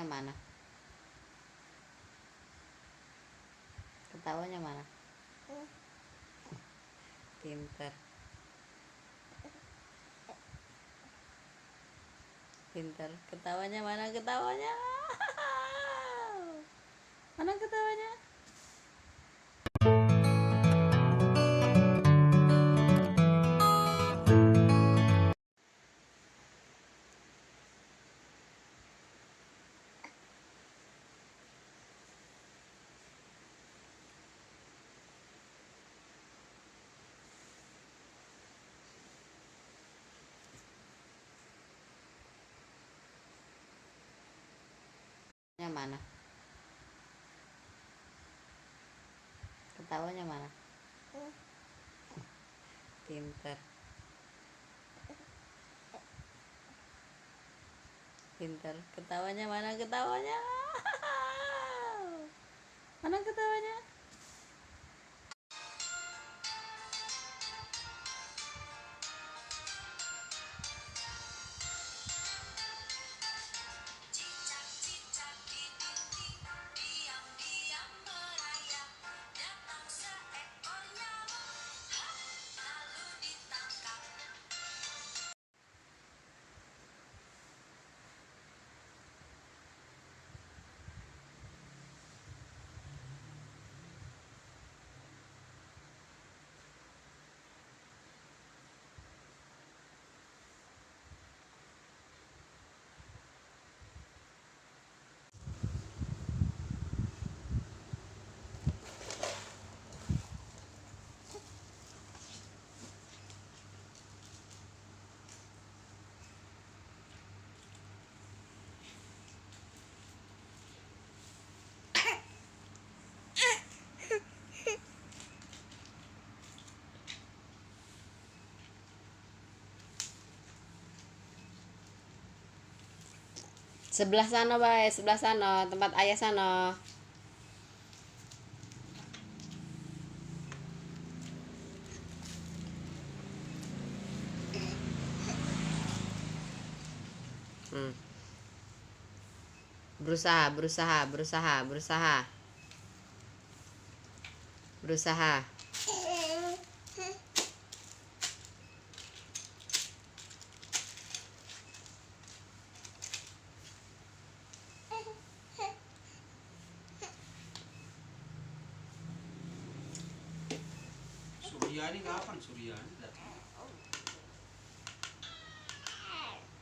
Ketawanya mana? Ketawanya mana? Pinter. Pinter. Ketawanya mana? Ketawanya. Mana ketawanya? Mana? Ketawanya mana? Pinter. Pinter. Ketawanya mana? Ketawanya. Mana ketawanya? Sebelah sana, Bay. Sebelah sana, tempat ayah sana. Berusaha. Suryani kapan Suryani datang?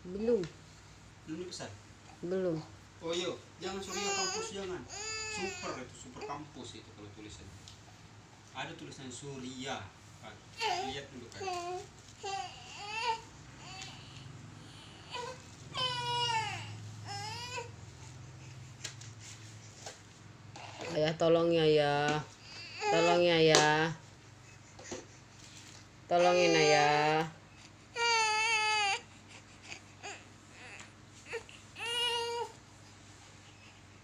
Belum. Belum pesan? Belum. Oh iya, jangan Surya kampus, jangan. Super kampus itu kalau tulisannya. Ada tulisan Surya. Lihat dulu kan. Ayah tolongnya ya. Tolongin ayah.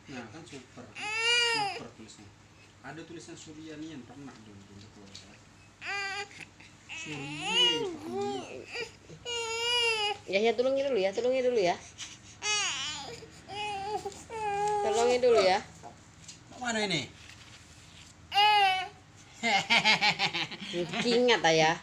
Nah kan super tulisannya. Ada tulisan Suryanian pernah dulu keluar. Ya tolongin dulu ya. Tolongin dulu ya. Mana ini? Ingat ayah.